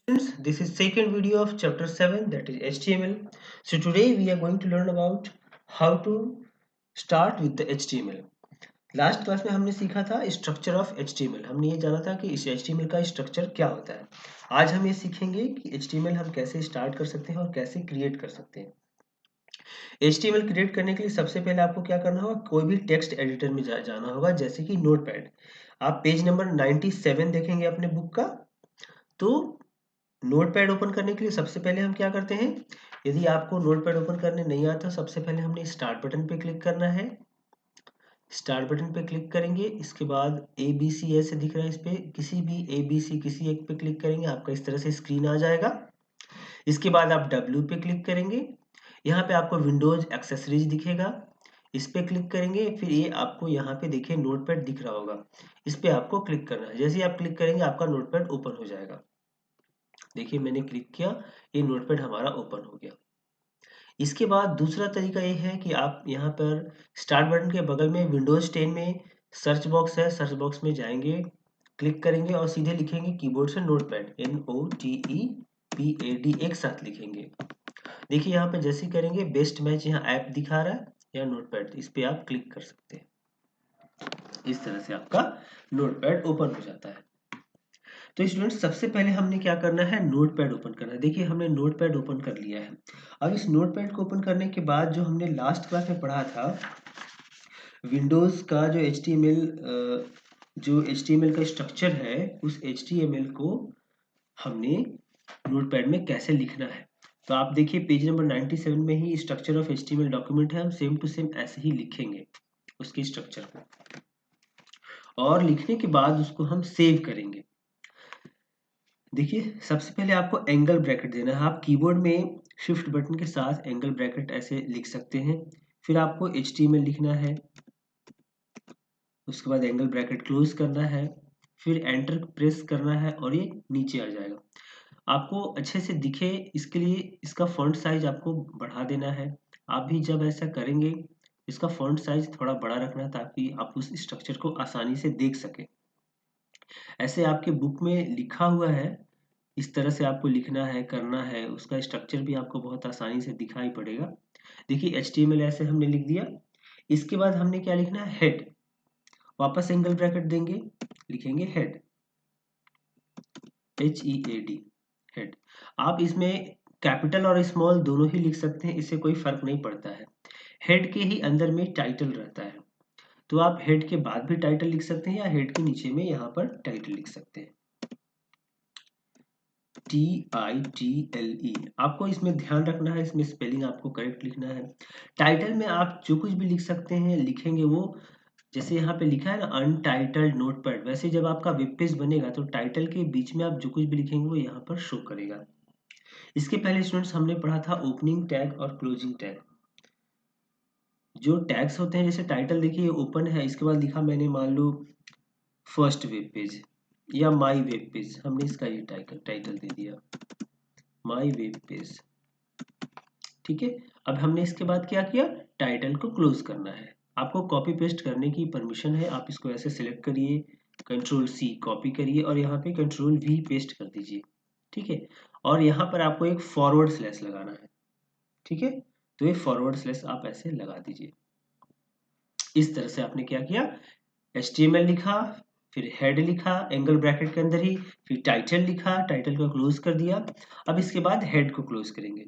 Friends, this is second video of chapter 7, that is HTML. So today we are going to learn about how to start with the HTML. Last class में हमने सीखा था structure of HTML। हमने ये जाना था कि इस HTML का स्ट्रक्चर क्या होता है। आज हम ये सीखेंगे कि HTML हम कैसे स्टार्ट कर सकते हैं और कैसे क्रिएट कर सकते हैं। HTML क्रिएट करने के लिए सबसे पहले आपको क्या करना होगा, कोई भी टेक्स्ट एडिटर में जाना होगा, जैसे कि नोटपैड। आप पेज नंबर 97 देखेंगे अपने बुक का। तो नोटपैड ओपन करने के लिए सबसे पहले हम क्या करते हैं, यदि आपको नोटपैड ओपन करने नहीं आता, सबसे पहले हमने स्टार्ट बटन पे क्लिक करना है। स्टार्ट बटन पे क्लिक करेंगे, इसके बाद ABC ऐसे दिख रहा है, इस पे किसी भी ABC किसी एक पे क्लिक करेंगे, आपका इस तरह से स्क्रीन आ जाएगा। इसके बाद आप W पे क्लिक करेंगे, यहाँ पे आपको विंडोज एक्सेसरीज दिखेगा, इस पे क्लिक करेंगे। फिर ये आपको यहाँ पे देखिए नोटपैड दिख रहा होगा, इस पे आपको क्लिक करना है। जैसे ही आप क्लिक करेंगे आपका नोटपैड ओपन हो जाएगा। देखिए मैंने क्लिक किया, ये नोटपैड हमारा ओपन हो गया। इसके बाद दूसरा तरीका ये है कि आप यहाँ पर स्टार्ट बटन के बगल में विंडोज 10 में सर्च बॉक्स है, सर्च बॉक्स में जाएंगे, क्लिक करेंगे और सीधे लिखेंगे कीबोर्ड से नोटपैड, NOTEPAD एक साथ लिखेंगे। देखिए यहाँ पे जैसे ही करेंगे बेस्ट मैच यहाँ ऐप दिखा रहा है या नोटपैड, इस पे आप क्लिक कर सकते हैं। इस तरह से आपका नोटपैड ओपन हो जाता है। तो स्टूडेंट्स सबसे पहले हमने क्या करना है, नोटपैड ओपन करना है। देखिए हमने नोटपैड ओपन कर लिया है। अब इस नोटपैड को ओपन करने के बाद जो हमने लास्ट क्लास में पढ़ा था, विंडोज का जो HTML का स्ट्रक्चर है, उस HTML को हमने नोटपैड में कैसे लिखना है। तो आप देखिए पेज नंबर 97 में ही स्ट्रक्चर ऑफ HTML डॉक्यूमेंट है, हम सेम टू सेम ऐसे ही लिखेंगे उसके स्ट्रक्चर को, और लिखने के बाद उसको हम सेव करेंगे। देखिए सबसे पहले आपको एंगल ब्रैकेट देना है। आप कीबोर्ड में शिफ्ट बटन के साथ एंगल ब्रैकेट ऐसे लिख सकते हैं। फिर आपको HTML लिखना है, उसके बाद एंगल ब्रैकेट क्लोज करना है, फिर एंटर प्रेस करना है और ये नीचे आ जाएगा। आपको अच्छे से दिखे इसके लिए इसका फॉन्ट साइज आपको बढ़ा देना है। आप भी जब ऐसा करेंगे इसका फॉन्ट साइज थोड़ा बड़ा रखना है, ताकि आप उस स्ट्रक्चर को आसानी से देख सकें। ऐसे आपके बुक में लिखा हुआ है, इस तरह से आपको लिखना है, करना है, उसका स्ट्रक्चर भी आपको बहुत आसानी से दिखाई पड़ेगा। देखिए HTML ऐसे हमने लिख दिया। इसके बाद हमने क्या लिखना है, हेड। वापस एंगल ब्रैकेट देंगे, लिखेंगे हेड, HEAD, हेड। आप इसमें कैपिटल और स्मॉल दोनों ही लिख सकते हैं, इससे कोई फर्क नहीं पड़ता है। हेड के ही अंदर में टाइटल रहता है, तो आप हेड के बाद भी टाइटल लिख सकते हैं या हेड के नीचे में यहाँ पर टाइटल लिख सकते हैं, TITLE। आपको इसमें ध्यान रखना है, इसमें स्पेलिंग आपको करेक्ट लिखना है। टाइटल में आप जो कुछ भी लिख सकते हैं, लिखेंगे वो, जैसे यहाँ पे लिखा है ना अनटाइटल्ड नोटपैड, वैसे जब आपका वेब पेज बनेगा तो टाइटल के बीच में आप जो कुछ भी लिखेंगे वो यहाँ पर शो करेगा। इसके पहले स्टूडेंट्स हमने पढ़ा था ओपनिंग टैग और क्लोजिंग टैग। जो टैग्स होते हैं, जैसे टाइटल देखिए ओपन है, इसके बाद लिखा मैंने मान लो फर्स्ट वेब पेज या माई वेब पेज, हमने इसका ये टाइटल दे दिया माई वेब पेज, ठीक है। अब हमने इसके बाद क्या किया, टाइटल को क्लोज करना है। आपको कॉपी पेस्ट करने की परमिशन है, आप इसको ऐसे सिलेक्ट करिए, Ctrl+C कॉपी करिए और यहाँ पे Ctrl+V पेस्ट कर दीजिए, ठीक है। और यहाँ पर आपको एक फॉरवर्ड स्लैश लगाना है, ठीक है। तो ये फॉरवर्ड स्लैश आप ऐसे लगा दीजिए। इस तरह से आपने क्या किया, HTML लिखा, फिर हेड लिखा एंगल ब्रैकेट के अंदर ही, फिर टाइटल लिखा, टाइटल को क्लोज कर दिया। अब इसके बाद हेड को क्लोज करेंगे।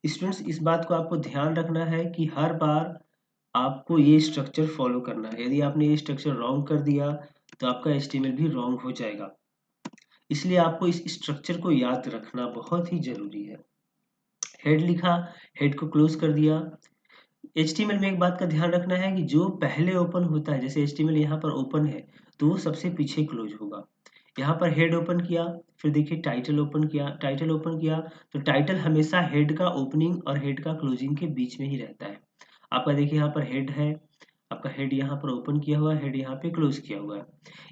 स्टूडेंट्स इस बात को आपको ध्यान रखना है कि हर बार आपको ये स्ट्रक्चर फॉलो करना है। यदि आपने ये स्ट्रक्चर रॉन्ग कर दिया तो आपका HTML भी रॉन्ग हो जाएगा। इसलिए आपको इस स्ट्रक्चर को याद रखना बहुत ही जरूरी है। हेड लिखा, हेड को क्लोज कर दिया। HTML में एक बात का ध्यान रखना है कि जो पहले ओपन होता है, जैसे HTML यहाँ पर ओपन है तो वो सबसे पीछे क्लोज होगा। यहाँ पर हेड ओपन किया, फिर देखिए टाइटल ओपन किया, टाइटल ओपन किया तो टाइटल हमेशा हेड का ओपनिंग और हेड का क्लोजिंग के बीच में ही रहता है। आपका देखिए यहाँ पर हेड है, आपका हेड यहाँ पर ओपन किया हुआ है, हेड यहाँ पे क्लोज किया हुआ है।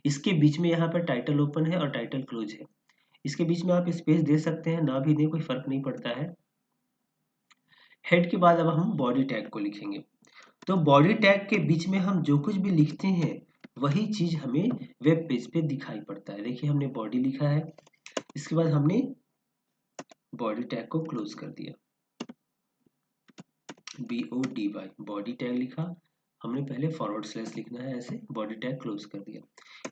इसके बीच में यहाँ पर टाइटल ओपन है और टाइटल क्लोज है। इसके बीच में आप स्पेस दे सकते हैं, ना भी दें, कोई फर्क नहीं पड़ता है। हेड के बाद अब हम बॉडी टैग को लिखेंगे। तो बॉडी टैग के बीच में हम जो कुछ भी लिखते हैं वही चीज हमें वेब पेज पे दिखाई पड़ता है। देखिए हमने बॉडी लिखा है, इसके बाद हमने बॉडी टैग को क्लोज कर दिया, BODY बॉडी टैग लिखा। हमने पहले फॉरवर्ड स्लैश लिखना है, ऐसे बॉडी टैग क्लोज कर दिया।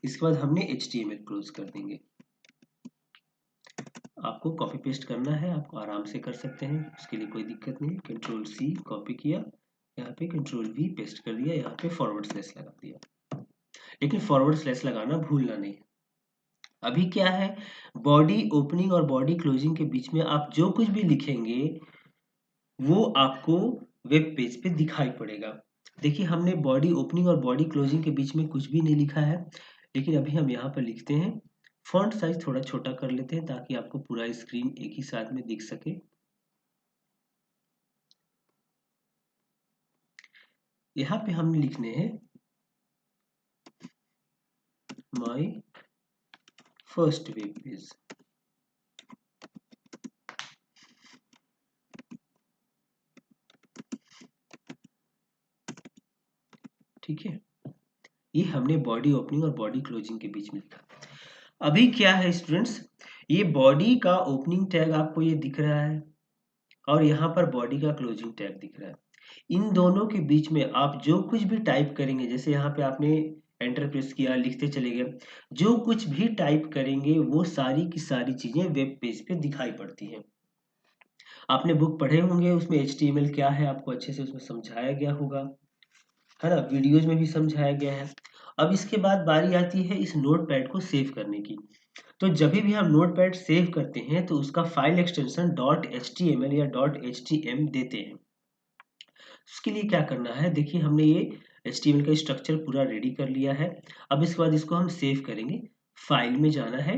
इसके बाद हमने HTML क्लोज कर देंगे। आपको कॉपी पेस्ट करना है, आपको आराम से कर सकते हैं, उसके लिए कोई दिक्कत नहीं। Ctrl+C कॉपी किया, यहाँ पे Ctrl+V पेस्ट कर दिया, यहाँ पे फॉरवर्ड स्लैश लगा दिया। लेकिन फॉरवर्ड स्लैश लगाना भूलना नहीं। अभी क्या है, बॉडी ओपनिंग और बॉडी क्लोजिंग के बीच में आप जो कुछ भी लिखेंगे वो आपको वेब पेज पे दिखाई पड़ेगा। देखिए हमने बॉडी ओपनिंग और बॉडी क्लोजिंग के बीच में कुछ भी नहीं लिखा है, लेकिन अभी हम यहाँ पर लिखते हैं। फॉन्ट साइज थोड़ा छोटा कर लेते हैं ताकि आपको पूरा स्क्रीन एक ही साथ में दिख सके। यहाँ पे हम लिखने हैं माई फर्स्ट वेब पेज। ठीक है, ये हमने बॉडी ओपनिंग और बॉडी क्लोजिंग के बीच में लिखा। अभी क्या है स्टूडेंट्स, ये बॉडी का ओपनिंग टैग आपको ये दिख रहा है और यहाँ पर बॉडी का क्लोजिंग टैग दिख रहा है। इन दोनों के बीच में आप जो कुछ भी टाइप करेंगे, जैसे यहाँ पे आपने एंटर प्रेस किया, लिखते चले गए, जो कुछ भी टाइप करेंगे वो सारी की सारी चीजें वेब पेज पे दिखाई पड़ती हैं। आपने बुक पढ़े होंगे, उसमें HTML क्या है आपको अच्छे से उसमें समझाया गया होगा, है ना, वीडियोज में भी समझाया गया है। अब इसके बाद बारी आती है इस नोटपैड को सेव करने की। तो जब भी हम नोटपैड सेव करते हैं तो उसका फाइल एक्सटेंशन .html या .htm देते हैं। उसके लिए क्या करना है, देखिए हमने ये HTML का स्ट्रक्चर पूरा रेडी कर लिया है। अब इसके बाद इसको हम सेव करेंगे। फाइल में जाना है,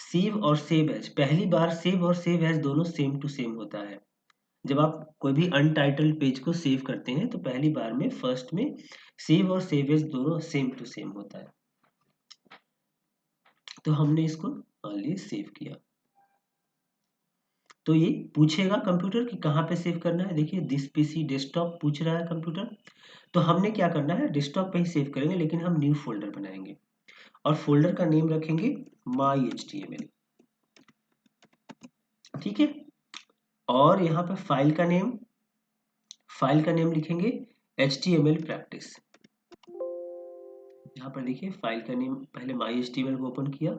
सेव और सेव एज। पहली बार सेव और सेव एज दोनों सेम टू सेम होता है। जब आप कोई भी अनटाइटल्ड पेज को सेव करते हैं तो पहली बार में फर्स्ट में सेव और सेव एज दोनों सेम टू सेम होता है। तो हमने इसको मान लीजिए सेव किया, तो ये पूछेगा कंप्यूटर कि कहाँ पे सेव करना है। देखिए दिस पीसी डेस्कटॉप पूछ रहा है कंप्यूटर, तो हमने क्या करना है, डेस्कटॉप पे ही सेव करेंगे, लेकिन हम न्यू फोल्डर बनाएंगे और फोल्डर का नेम रखेंगे myhtml। ठीक है, और यहाँ पे फाइल का नेम लिखेंगे HTML प्रैक्टिस। यहाँ पर देखिए फाइल का नेम, पहले myhtml को ओपन किया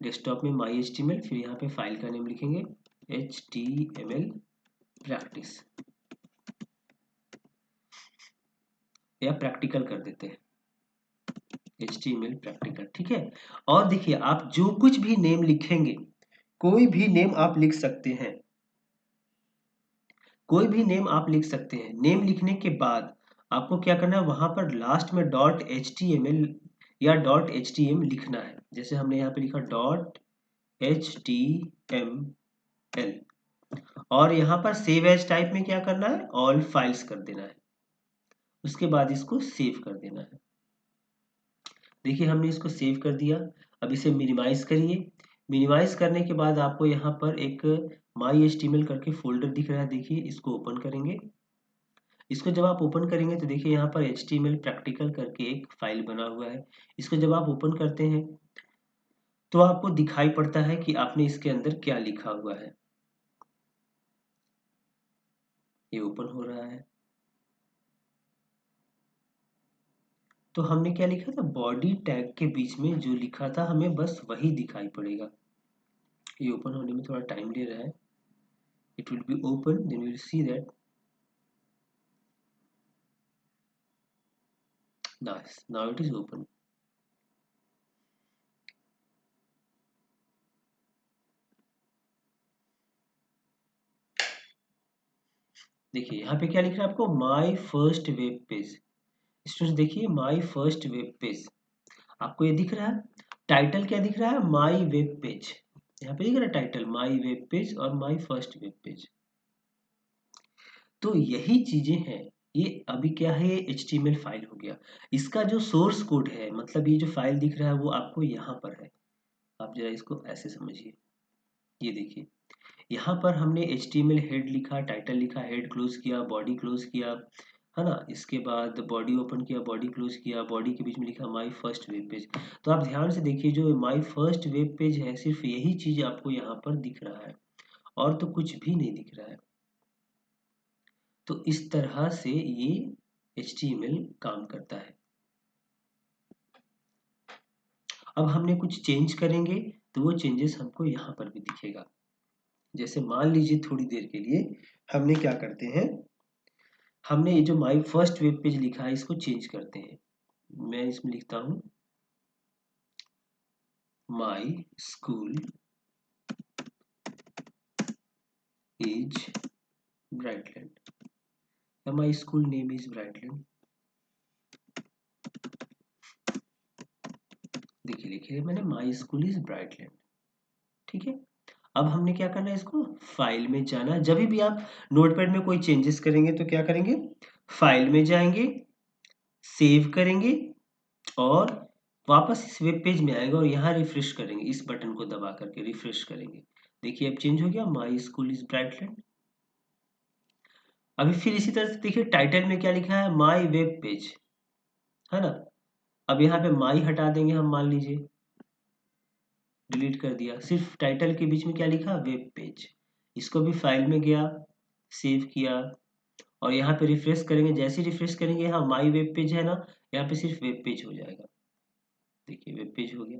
डेस्कटॉप में myhtml, फिर यहाँ पे फाइल का नेम लिखेंगे HTML प्रैक्टिस या प्रैक्टिकल कर देते हैं, HTML प्रैक्टिकल। ठीक है, और देखिए आप जो कुछ भी नेम लिखेंगे, कोई भी नेम आप लिख सकते हैं, कोई भी नेम आप लिख सकते हैं। नेम लिखने के बाद आपको क्या करना है, वहां पर लास्ट में .html या .htm लिखना है। जैसे हमने यहाँ पे लिखा .html, और यहाँ पर सेव एज टाइप में क्या करना है, ऑल फाइल्स कर देना है। उसके बाद इसको सेव कर देना है। देखिए हमने इसको सेव कर दिया। अब इसे मिनिमाइज करिए। मिनिमाइज करने के बाद आपको यहाँ पर एक myhtml करके फोल्डर दिख रहा है, देखिए इसको ओपन करेंगे। इसको जब आप ओपन करेंगे तो देखिए यहाँ पर HTML प्रैक्टिकल करके एक फाइल बना हुआ है। इसको जब आप ओपन करते हैं तो आपको दिखाई पड़ता है कि आपने इसके अंदर क्या लिखा हुआ है। ये ओपन हो रहा है। तो हमने क्या लिखा था, बॉडी टैग के बीच में जो लिखा था हमें बस वही दिखाई पड़ेगा। ये ओपन होने में थोड़ा टाइम ले रहा है। It will be open, then we will see that. Nice, now it is open. देखिए यहाँ पे क्या लिख रहा है आपको, my first web page. Students देखिए माई फर्स्ट वेब पेज आपको ये दिख रहा है। टाइटल क्या दिख रहा है, माई वेब पेज। यहाँ पे दिख रहा है टाइटल माई वेब पेज और माई फर्स्ट वेब पेज। तो यही चीजें हैं। ये अभी क्या है, ये HTML फाइल हो गया। इसका जो सोर्स कोड है, मतलब ये जो फाइल दिख रहा है वो आपको यहाँ पर है। आप जरा इसको ऐसे समझिए। ये देखिए यहाँ पर हमने HTML हेड लिखा, टाइटल लिखा, हेड क्लोज किया, बॉडी क्लोज किया, है ना। इसके बाद बॉडी ओपन किया, बॉडी क्लोज किया, बॉडी के बीच में लिखा माई फर्स्ट वेब पेज। तो आप ध्यान से देखिए, जो माई फर्स्ट वेब पेज है सिर्फ यही चीज आपको यहाँ पर दिख रहा है और तो कुछ भी नहीं दिख रहा है। तो इस तरह से ये HTML काम करता है। अब हमने कुछ चेंज करेंगे तो वो चेंजेस हमको यहाँ पर भी दिखेगा। जैसे मान लीजिए थोड़ी देर के लिए हमने क्या करते हैं, हमने ये जो माई फर्स्ट वेब पेज लिखा है इसको चेंज करते हैं। मैं इसमें लिखता हूँ माई स्कूल इज ब्राइटलैंड, या my school name is Brightland. देखिए लिखिए मैंने माई स्कूल इज ब्राइटलैंड। ठीक है, अब हमने क्या करना है, इसको फाइल में जाना। जब भी आप नोटपैड में कोई चेंजेस करेंगे तो क्या करेंगे, फाइल में जाएंगे, सेव करेंगे और वापस इस वेब पेज में आएंगे और यहाँ रिफ्रेश करेंगे, इस बटन को दबा करके रिफ्रेश करेंगे। देखिए अब चेंज हो गया, माई स्कूल इज ब्राइटलैंड। अभी फिर इसी तरह से देखिए टाइटल में क्या लिखा है, माई वेब पेज, है ना। अब यहाँ पे माई हटा देंगे हम, मान लीजिए डिलीट कर दिया, सिर्फ टाइटल के बीच में क्या लिखा, वेब पेज। इसको भी फाइल में गया, सेव किया और यहाँ पे रिफ्रेश करेंगे। जैसे रिफ्रेश करेंगे यहाँ माई वेब पेज है ना, यहाँ पे सिर्फ वेब पेज हो जाएगा। देखिए वेब पेज हो गया।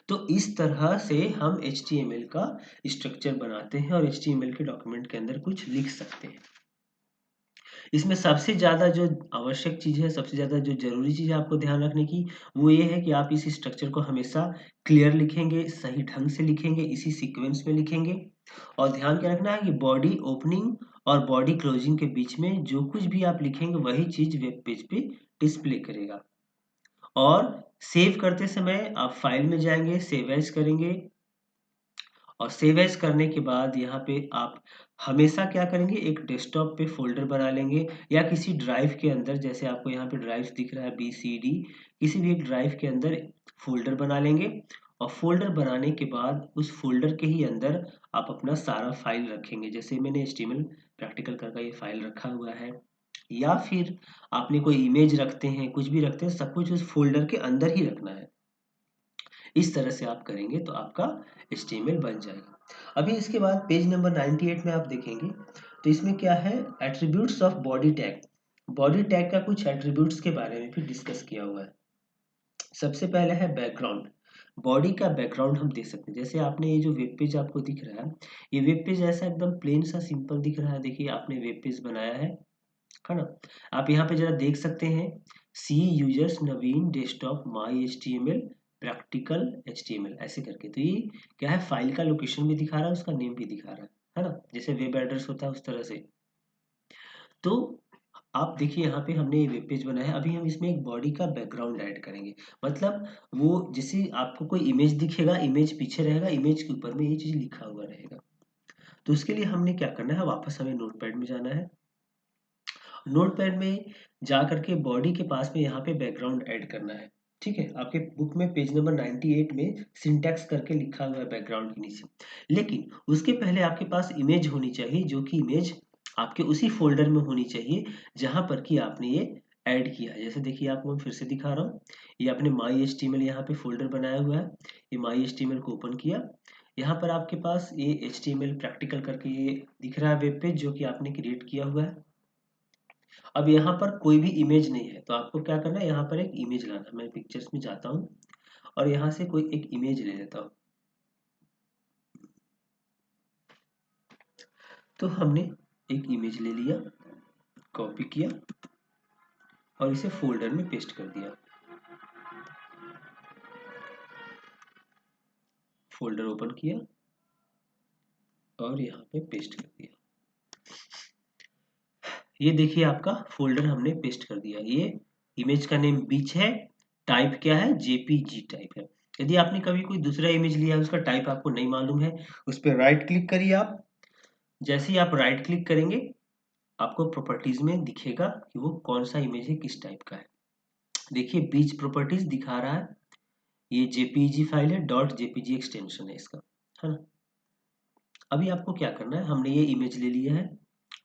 तो इस तरह से हम HTML का स्ट्रक्चर बनाते हैं और HTML के डॉक्यूमेंट के अंदर कुछ लिख सकते हैं। इसमें सबसे ज़्यादा जो आवश्यक चीज़ है, सबसे ज़्यादा जो ज़रूरी चीज़ है आपको ध्यान रखने की, वो ये है कि आप इस स्ट्रक्चर को हमेशा क्लियर लिखेंगे, सही ढंग से लिखेंगे, इसी सीक्वेंस में लिखेंगे। और ध्यान क्या रखना है कि बॉडी ओपनिंग और बॉडी क्लोजिंग के बीच में जो कुछ भी आप लिखेंगे वही चीज़ वेब पेज पे डिस्प्ले करेगा। और सेव करते समय आप फाइल में जाएंगे, सेव एज करेंगे और सेव एज करने के बाद यहाँ पे आप हमेशा क्या करेंगे, एक डेस्कटॉप पे फोल्डर बना लेंगे या किसी ड्राइव के अंदर, जैसे आपको यहाँ पे ड्राइव दिख रहा है BCD, किसी भी एक ड्राइव के अंदर फोल्डर बना लेंगे और फोल्डर बनाने के बाद उस फोल्डर के ही अंदर आप अपना सारा फाइल रखेंगे। जैसे मैंने HTML प्रैक्टिकल करके ये फाइल रखा हुआ है, या फिर आपने कोई इमेज रखते हैं, कुछ भी रखते हैं, सब कुछ उस फोल्डर के अंदर ही रखना है। इस तरह से आप करेंगे तो आपका HTML बन जाएगा। अभी इसके बाद पेज नंबर 98 में आप देखेंगे तो इसमें क्या है, attributes of body tag. Body tag का कुछ एट्रीब्यूट्स के बारे में भी डिस्कस किया हुआ है। सबसे पहले है बैकग्राउंड। बॉडी का बैकग्राउंड हम देख सकते हैं। जैसे आपने ये जो वेब पेज आपको दिख रहा है, ये वेब पेज ऐसा एकदम प्लेन सा सिंपल दिख रहा है। देखिए आपने वेब पेज बनाया है ना। आप यहाँ पे जरा देख सकते हैं, सी यूजर्स नवीन डेस्कटॉप माई HTML प्रैक्टिकल HTML ऐसे करके। तो ये क्या है, फाइल का लोकेशन भी दिखा रहा है, उसका नेम भी दिखा रहा है ना, जैसे वेब एड्रेस होता है उस तरह से। तो आप देखिए यहाँ पे हमने ये वेब पेज बनाया है। अभी हम इसमें एक बॉडी का बैकग्राउंड ऐड करेंगे। मतलब वो जैसे आपको कोई इमेज दिखेगा, इमेज पीछे रहेगा, इमेज के ऊपर में ये चीज लिखा हुआ रहेगा। तो उसके लिए हमने क्या करना है, वापस हमें नोटपैड में जाना है। नोटपैड में जा करके बॉडी के पास में यहाँ पे बैकग्राउंड ऐड करना है। ठीक है, आपके बुक में पेज नंबर 98 में सिंटैक्स करके लिखा हुआ है बैकग्राउंड के नीचे। लेकिन उसके पहले आपके पास इमेज होनी चाहिए, जो कि इमेज आपके उसी फोल्डर में होनी चाहिए जहां पर कि आपने ये ऐड किया है। जैसे देखिए आपको मैं फिर से दिखा रहा हूँ, ये आपने माई HTML यहाँ पे फोल्डर बनाया हुआ है। ये माई HTML को ओपन किया, यहाँ पर आपके पास ये HTML प्रैक्टिकल करके ये दिख रहा है वेब पेज, जो कि आपने क्रिएट किया हुआ है। अब यहाँ पर कोई भी इमेज नहीं है तो आपको क्या करना है, यहाँ पर एक इमेज लाना है। मैं पिक्चर्स में जाता हूँ और यहाँ से कोई एक इमेज ले लेता हूँ। तो हमने एक इमेज ले लिया, कॉपी किया और इसे फोल्डर में पेस्ट कर दिया। फोल्डर ओपन किया और यहाँ पे पेस्ट कर दिया। ये देखिए आपका फोल्डर हमने पेस्ट कर दिया। ये इमेज का नेम बीच है, टाइप क्या है, JPG टाइप है। यदि आपने कभी कोई दूसरा इमेज लिया है, उसका टाइप आपको नहीं मालूम है, उस पर राइट क्लिक करिए आप। जैसे ही आप राइट क्लिक करेंगे आपको प्रॉपर्टीज में दिखेगा कि वो कौन सा इमेज है, किस टाइप का है। देखिए बीच प्रॉपर्टीज दिखा रहा है, ये JPG फाइल है, .jpg एक्सटेंशन है इसका, है ना। अभी आपको क्या करना है, हमने ये इमेज ले लिया है,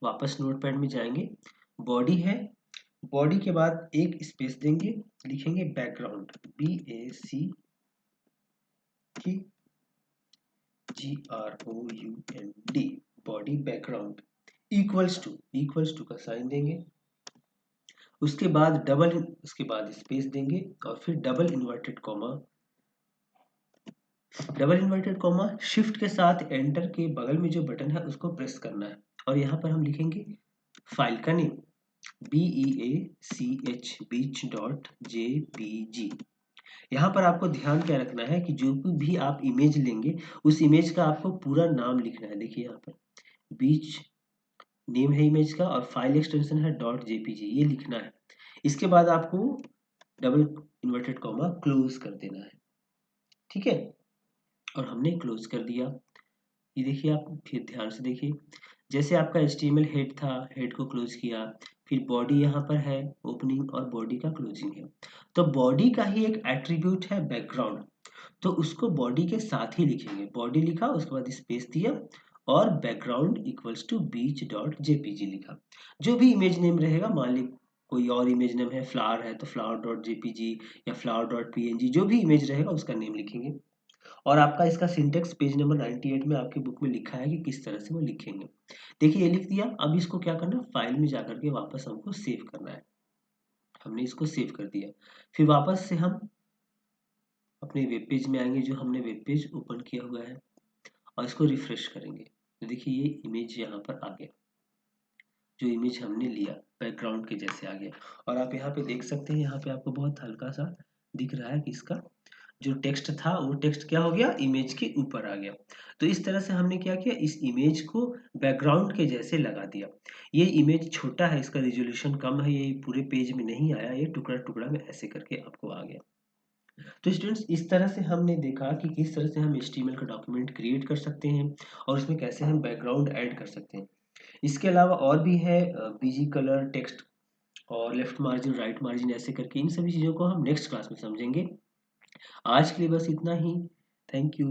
वापस नोटपैड में जाएंगे बॉडी है, बॉडी के बाद एक स्पेस देंगे, लिखेंगे background, BACGROUND, body background equals to का साइन देंगे, उसके बाद उसके बाद स्पेस देंगे और फिर डबल इन्वर्टेड कॉमा, शिफ्ट के साथ एंटर के बगल में जो बटन है उसको प्रेस करना है और यहाँ पर हम लिखेंगे फाइल का नेम BEACH beach.jpg। यहाँ पर आपको ध्यान क्या रखना है कि जो भी आप इमेज लेंगे उस इमेज का आपको पूरा नाम लिखना है। देखिए यहाँ पर बीच नेम है इमेज का और फाइल एक्सटेंशन है .jpg, ये लिखना है। इसके बाद आपको डबल इन्वर्टेड कॉमा क्लोज कर देना है, ठीक है, और हमने क्लोज कर दिया। ये देखिए, आप फिर ध्यान से देखिए, जैसे आपका HTML हेड था, हेड को क्लोज किया, फिर बॉडी यहाँ पर है ओपनिंग और बॉडी का क्लोजिंग है, तो बॉडी का ही एक एट्रीब्यूट है बैकग्राउंड, तो उसको बॉडी के साथ ही लिखेंगे। बॉडी लिखा, उसके बाद स्पेस दिया और बैकग्राउंड इक्वल्स टू beach.jpg लिखा। जो भी इमेज नेम रहेगा, मान ली कोई और इमेज नेम है, फ्लावर है तो flower.jpg या flower.png, जो भी इमेज रहेगा उसका नेम लिखेंगे। और आपका इसका सिंटेक्स पेज नंबर 98 में आपकी बुक में लिखा है कि किस तरह से वो लिखेंगे। देखिए, ये लिख दिया। अब इसको क्या करना है, फाइल में जाकर के वापस हमको सेव करना है। हमने इसको सेव कर दिया, फिर वापस से हम अपने वेब पेज में आएंगे, जो हमने वेब पेज ओपन किया हुआ है, और इसको रिफ्रेश करेंगे। तो देखिए, ये इमेज यहाँ पर आ गया, जो इमेज हमने लिया बैकग्राउंड के जैसे आ गया। और आप यहाँ पे देख सकते हैं, यहाँ पे आपको बहुत हल्का सा दिख रहा है कि इसका जो टेक्स्ट था वो टेक्स्ट क्या हो गया, इमेज के ऊपर आ गया। तो इस तरह से हमने क्या किया, इस इमेज को बैकग्राउंड के जैसे लगा दिया। ये इमेज छोटा है, इसका रिजोल्यूशन कम है, ये पूरे पेज में नहीं आया, ये टुकड़ा टुकड़ा में ऐसे करके आपको आ गया। तो स्टूडेंट्स, इस तरह से हमने देखा कि किस तरह से हम HTML का डॉक्यूमेंट क्रिएट कर सकते हैं और उसमें कैसे हम बैकग्राउंड ऐड कर सकते हैं। इसके अलावा और भी है बीजी कलर, टेक्स्ट और लेफ्ट मार्जिन, राइट मार्जिन, ऐसे करके इन सभी चीज़ों को हम नेक्स्ट क्लास में समझेंगे। आज के लिए बस इतना ही। Thank you.